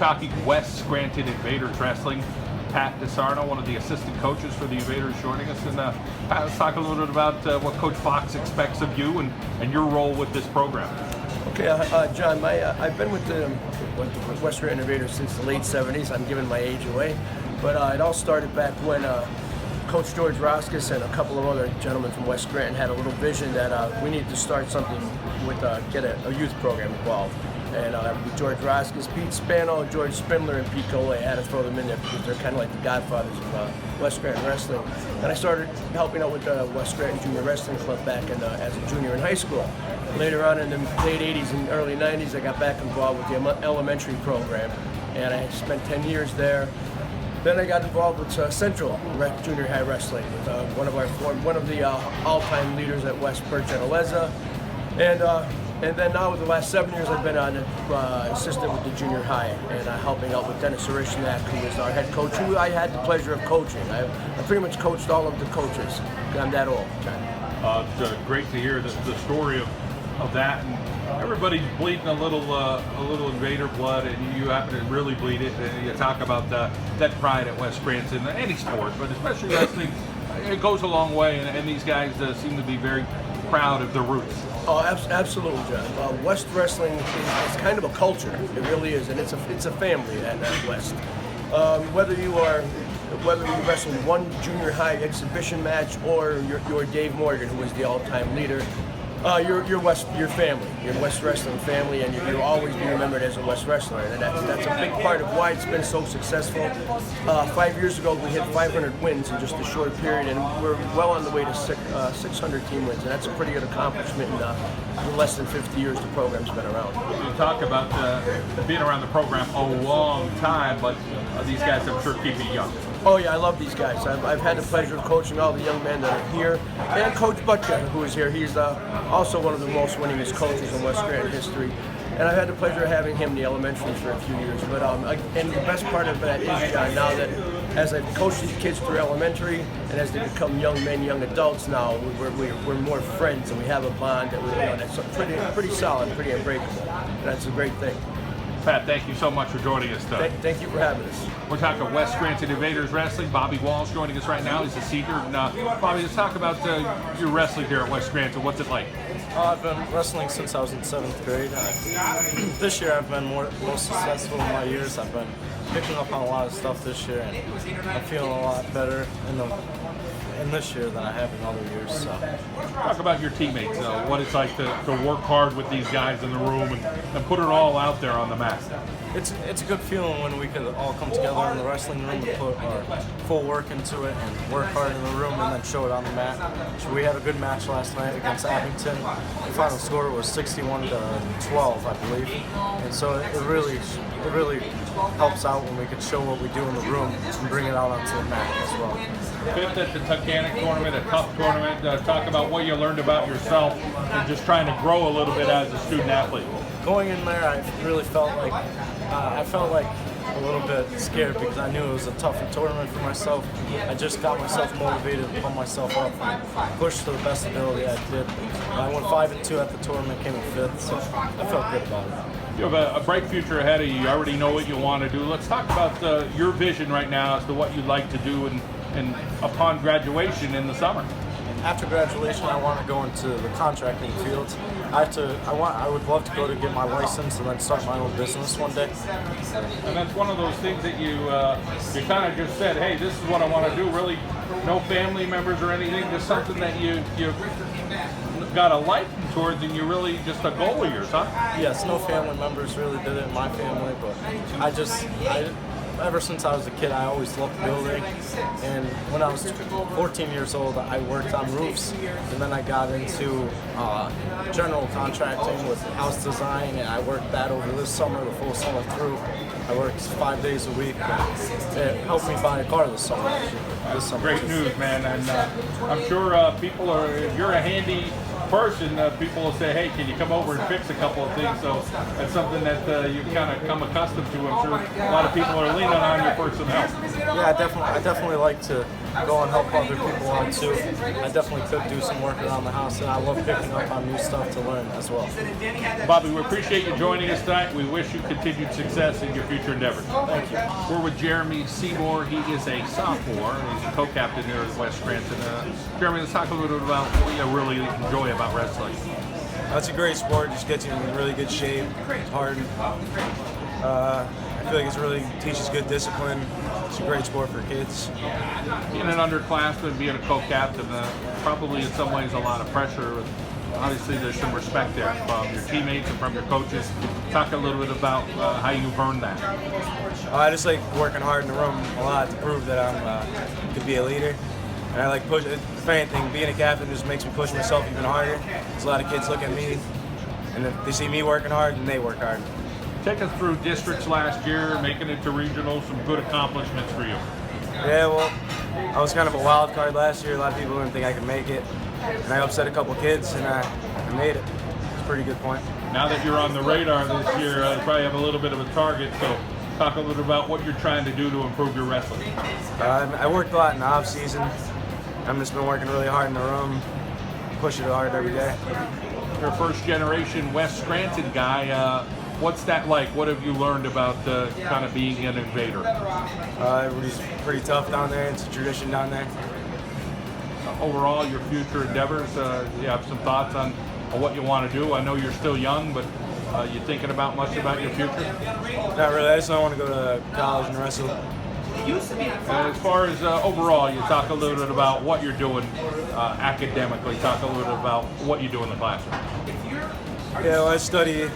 talking West Scranton Invaders Wrestling. Pat DeSarno, one of the assistant coaches for the Invaders, joining us. And Pat, let's talk a little bit about what Coach Fox expects of you and your role with this program. Okay, John, I've been with the West Scranton Invaders since the late 70s. I'm giving my age away. But it all started back when Coach George Roskis and a couple of other gentlemen from West Scranton had a little vision that we needed to start something with, get a youth program involved. And with George Roskis, Pete Spano, George Spindler, and Pete Cole, I had to throw them in there because they're kind of like the godfathers of West Scranton wrestling. And I started helping out with the West Scranton Junior Wrestling Club back as a junior in high school. Later on in the late 80s and early 90s, I got back involved with the elementary program, and I spent 10 years there. Then I got involved with Central Junior High Wrestling with one of the all-time leaders at West, Bert Geneleza. And then now, with the last 7 years, I've been an assistant with the junior high and helping out with Dennis Orishnak, who is our head coach, who I had the pleasure of coaching. I pretty much coached all of the coaches. I'm that old. It's great to hear the story of that. And everybody's bleeding a little Invader blood, and you happen to really bleed it. And you talk about that pride at West Scranton, any sport, but especially wrestling. It goes a long way, and these guys seem to be very proud of their roots. Oh, absolutely, John. West wrestling is kind of a culture. It really is, and it's a family at West. Whether you wrestle one junior high exhibition match or you're Dave Morgan, who is the all-time leader, you're family. You're West Wrestling family, and you'll always be remembered as a West wrestler. And that's a big part of why it's been so successful. 5 years ago, we hit 500 wins in just a short period, and we're well on the way to 600 team wins. And that's a pretty good accomplishment in less than 50 years the program's been around. You talk about being around the program a long time, but these guys, I'm sure, keep you young. Oh yeah, I love these guys. I've had the pleasure of coaching all the young men that are here, and Coach Butker, who is here. He's also one of the most winningest coaches in West Scranton history, and I've had the pleasure of having him in the elementary for a few years. But and the best part of that is, John, now that as I've coached these kids through elementary, and as they become young men, young adults now, we're more friends, and we have a bond that's pretty solid, pretty unbreakable. And that's a great thing. Pat, thank you so much for joining us today. Thank you for having us. We're talking West Scranton Invaders Wrestling. Bobby Walsh joining us right now. He's a senior. And, Bobby, let's talk about your wrestling here at West Scranton. What's it like? I've been wrestling since I was in 7th grade. This year I've been more successful in my years. I've been picking up on a lot of stuff this year, and I'm feeling a lot better in this year than I have in other years. So. Talk about your teammates, what it's like to work hard with these guys in the room and put it all out there on the mat. It's a good feeling when we can all come together in the wrestling room and put our full work into it and work hard in the room and then show it on the mat. So we had a good match last night against Abington. The final score was 61-12, I believe. And so it really helps out when we can show what we do in the room and bring it out onto the mat as well. 5th at the Tucanic tournament, a tough tournament. Talk about what you learned about yourself and just trying to grow a little bit as a student athlete. Going in there, I really felt like a little bit scared because I knew it was a tougher tournament for myself. I just got myself motivated and pumped myself up and pushed to the best ability I did. I went 5-2 at the tournament, came in 5th, so I felt good about it. You have a bright future ahead of you. You already know what you want to do. Let's talk about your vision right now as to what you'd like to do and upon graduation in the summer. After graduation, I want to go into the contracting field. I would love to go to get my license and then start my own business one day. And that's one of those things that you kind of just said, hey, this is what I want to do. Really, no family members or anything, just something that you got a liking towards, and you really just a goal of yours, huh? Yes, no family members really did it in my family, but ever since I was a kid, I always loved building. And when I was 14 years old, I worked on roofs, and then I got into general contracting with house design, and I worked that over this summer, the full summer through. I worked 5 days a week. It helped me buy a car this summer. Great news, man, and I'm sure people are. If you're a handy person, people will say, hey, can you come over and fix a couple of things? So that's something that you've kind of come accustomed to. I'm sure a lot of people are leaning on you for some help. Yeah, I definitely like to go and help other people out too. I definitely could do some work around the house, and I love picking up on new stuff to learn as well. Bobby, we appreciate you joining us tonight. We wish you continued success in your future endeavors. Thank you. We're with Jeremy Seymour. He is a sophomore. He's a co-captain here at West Scranton. Jeremy, let's talk a little bit about what you really enjoy about wrestling. That's a great sport. Just gets you in really good shape. It's hard. I feel like it really teaches good discipline. It's a great sport for kids. Being an underclassman, being a co-captain, probably in some ways a lot of pressure. Obviously, there's some respect there from your teammates and from your coaches. Talk a little bit about how you've earned that. I just like working hard in the room a lot to prove that I could be a leader. And I like push. If anything, being a captain just makes me push myself even harder. There's a lot of kids look at me, and if they see me working hard, then they work hard. Take us through districts last year, making it to regionals, some good accomplishments for you. Yeah, well, I was kind of a wild card last year. A lot of people didn't think I could make it, and I upset a couple kids, and I made it. It's a pretty good point. Now that you're on the radar this year, you probably have a little bit of a target, so talk a little bit about what you're trying to do to improve your wrestling. I worked a lot in the off season. I've just been working really hard in the room, pushing it hard every day. You're a first generation West Scranton guy. What's that like? What have you learned about kind of being an invader? Everybody's pretty tough down there. It's a tradition down there. Overall, your future endeavors, you have some thoughts on what you want to do? I know you're still young, but you thinking about much about your future? Not really. I just don't want to go to college and wrestle. As far as overall, you talk a little bit about what you're doing academically. Talk a little bit about what you do in the classroom. Yeah, well, I study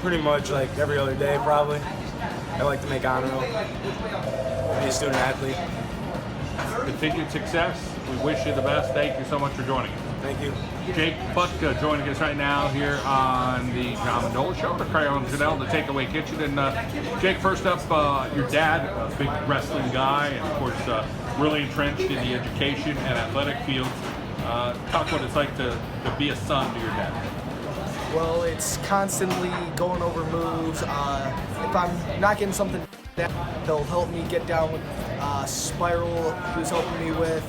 pretty much like every other day, probably. I like to make honor roll, be a student athlete. Continued success. We wish you the best. Thank you so much for joining us. Thank you. Jake Butka joining us right now here on the John Mendola Show, Arcaro Genell, the Takeaway Kitchen. And Jake, first up, your dad, a big wrestling guy, and of course really entrenched in the education and athletic fields. Talk what it's like to be a son to your dad. Well, it's constantly going over moves. If I'm not getting something down, he'll help me get down with spiral. He was helping me with.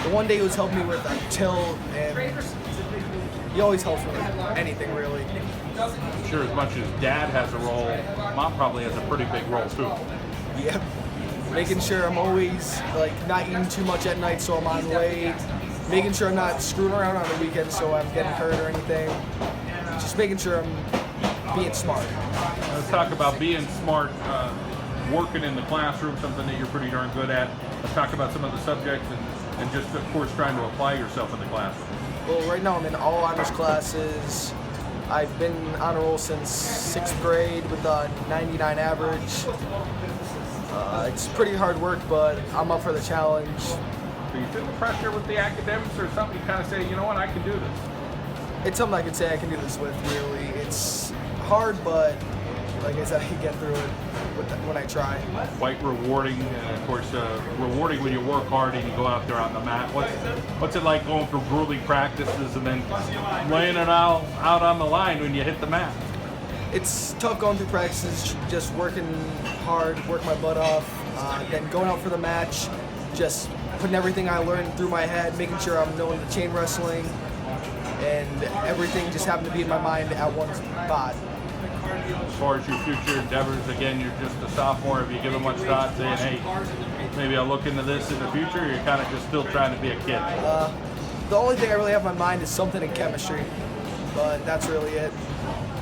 The one day he was helping me with a tilt, and he always helps me with anything, really. I'm sure as much as dad has a role, mom probably has a pretty big role too. Yep. Making sure I'm always like not eating too much at night so I'm on weight. Making sure I'm not screwing around on the weekends so I'm getting hurt or anything. Just making sure I'm being smart. Let's talk about being smart, working in the classroom, something that you're pretty darn good at. Let's talk about some of the subjects and just, of course, trying to apply yourself in the classroom. Well, right now I'm in all honors classes. I've been on a roll since 6th grade with a 99 average. It's pretty hard work, but I'm up for the challenge. Do you feel the pressure with the academics, or something you kind of say, you know what, I can do this? It's something I could say I can do this with, really. It's hard, but like I said, I can get through it when I try. Quite rewarding, and of course, rewarding when you work hard and you go out there on the mat. What's it like going through grueling practices and then laying it out on the line when you hit the mat? It's tough going through practices, just working hard, work my butt off, then going out for the match, just putting everything I learned through my head, making sure I'm knowing the chain wrestling, and everything just happened to be in my mind at one spot. As far as your future endeavors, again, you're just a sophomore. Have you given much thought saying, hey, maybe I'll look into this in the future, or you're kind of just still trying to be a kid? The only thing I really have in my mind is something in chemistry, but that's really it.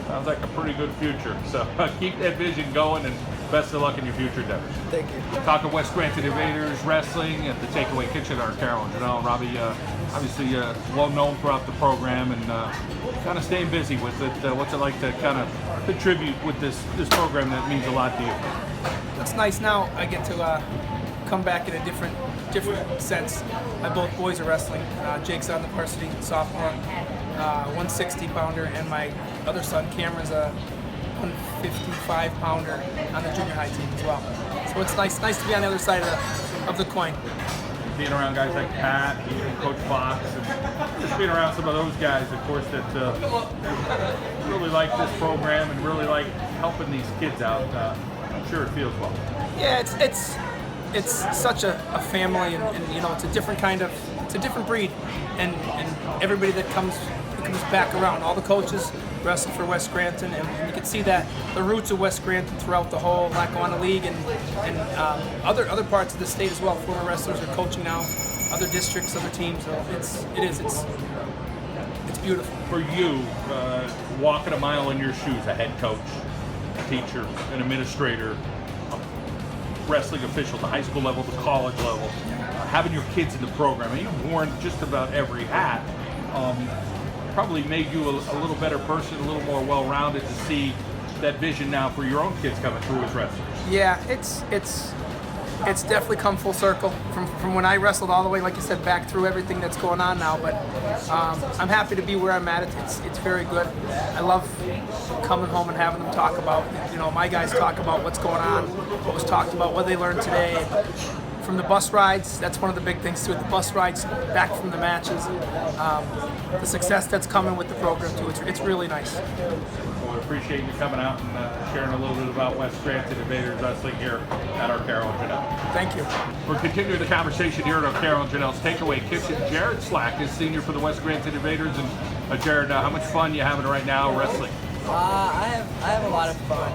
Sounds like a pretty good future. So keep that vision going, and best of luck in your future endeavors. Thank you. Talking West Scranton Invaders Wrestling at the Takeaway Kitchen, Arcaro Genell. Robbie, obviously well known throughout the program, and kind of staying busy with it. What's it like to kind of contribute with this program that means a lot to you? It's nice now. I get to come back in a different sense. Both boys are wrestling. Jake's on the varsity sophomore, 160 pounder, and my other son Cameron's a 155 pounder on the junior high team as well. So it's nice to be on the other side of the coin. being around guys like Pat and Coach Fox, and just being around some of those guys, of course, that really like this program and really like helping these kids out. I'm sure it feels well. Yeah, it's such a family, and you know, it's a different breed, and everybody that comes back around, all the coaches wrestle for West Scranton, and you can see that the roots of West Scranton throughout the whole Lackawanna League and other parts of the state as well. Former wrestlers are coaching now, other districts, other teams. So it's beautiful. For you, walking a mile in your shoes, a head coach, a teacher, an administrator, a wrestling official, the high school level, the college level, having your kids in the program, and you've worn just about every hat. Probably made you a little better person, a little more well-rounded to see that vision now for your own kids coming through as wrestlers. Yeah, it's definitely come full circle from when I wrestled all the way, like you said, back through everything that's going on now. But I'm happy to be where I'm at. It's very good. I love coming home and having them talk about, you know, my guys talk about what's going on, what was talked about, what they learned today. From the bus rides, that's one of the big things too. The bus rides back from the matches, the success that's coming with the program too. It's really nice. Well, we appreciate you coming out and sharing a little bit about West Scranton Invaders Wrestling here at Arcaro Genell. Thank you. We're continuing the conversation here at Arcaro Genell's Takeaway Kitchen. Jared Slack is senior for the West Scranton Invaders, and Jared, how much fun you having right now wrestling? I have a lot of fun.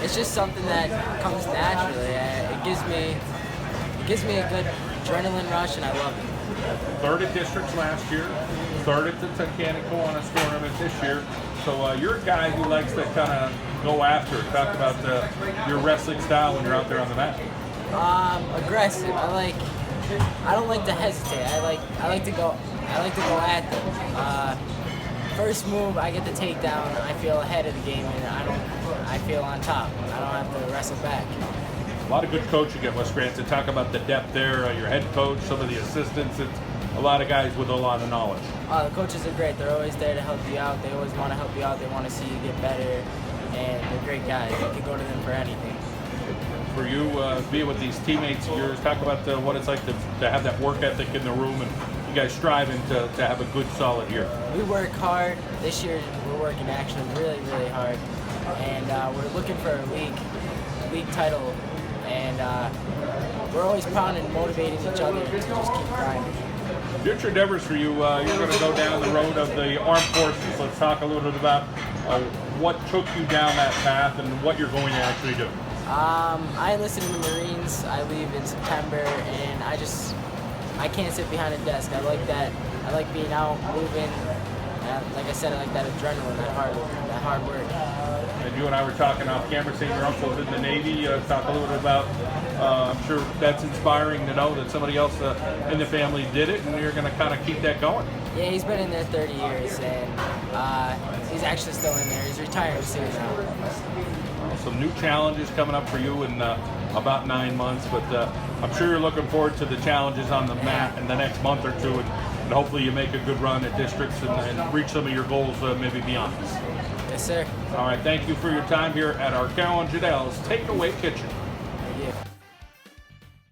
It's just something that comes naturally. It gives me a good adrenaline rush, and I love it. Third at districts last year, third at the Tunkhannock tournament this year. So you're a guy who likes to kind of go after it. Talk about your wrestling style when you're out there on the mat. Aggressive. I don't like to hesitate. I like to go at them. First move, I get the takedown. I feel ahead of the game, and I feel on top. I don't have to wrestle back. A lot of good coaching at West Scranton. Talk about the depth there. Your head coach, some of the assistants. It's a lot of guys with a lot of knowledge. The coaches are great. They're always there to help you out. They always want to help you out. They want to see you get better, and they're great guys. You can go to them for anything. For you, being with these teammates of yours, talk about what it's like to have that work ethic in the room, and you guys striving to have a good, solid year. We work hard. This year, we're working actually really, really hard, and we're looking for a league title, and we're always proud and motivating each other to just keep grinding. Future endeavors for you, you're going to go down the road of the armed forces. Let's talk a little bit about what took you down that path and what you're going to actually do. I enlisted in the Marines. I leave in September, and I can't sit behind a desk. I like that. I like being out, moving. Like I said, I like that adrenaline, that hard work. And you and I were talking off camera, saying your uncle's in the Navy. Talk a little bit about, I'm sure that's inspiring to know that somebody else in the family did it, and you're going to kind of keep that going. Yeah, he's been in there 30 years, and he's actually still in there. He's retiring soon now. Some new challenges coming up for you in about 9 months, but I'm sure you're looking forward to the challenges on the mat in the next month or two, and hopefully you make a good run at districts and reach some of your goals maybe beyond this. Yes, sir. All right, thank you for your time here at Arcaro Genell's Takeaway Kitchen. Thank you.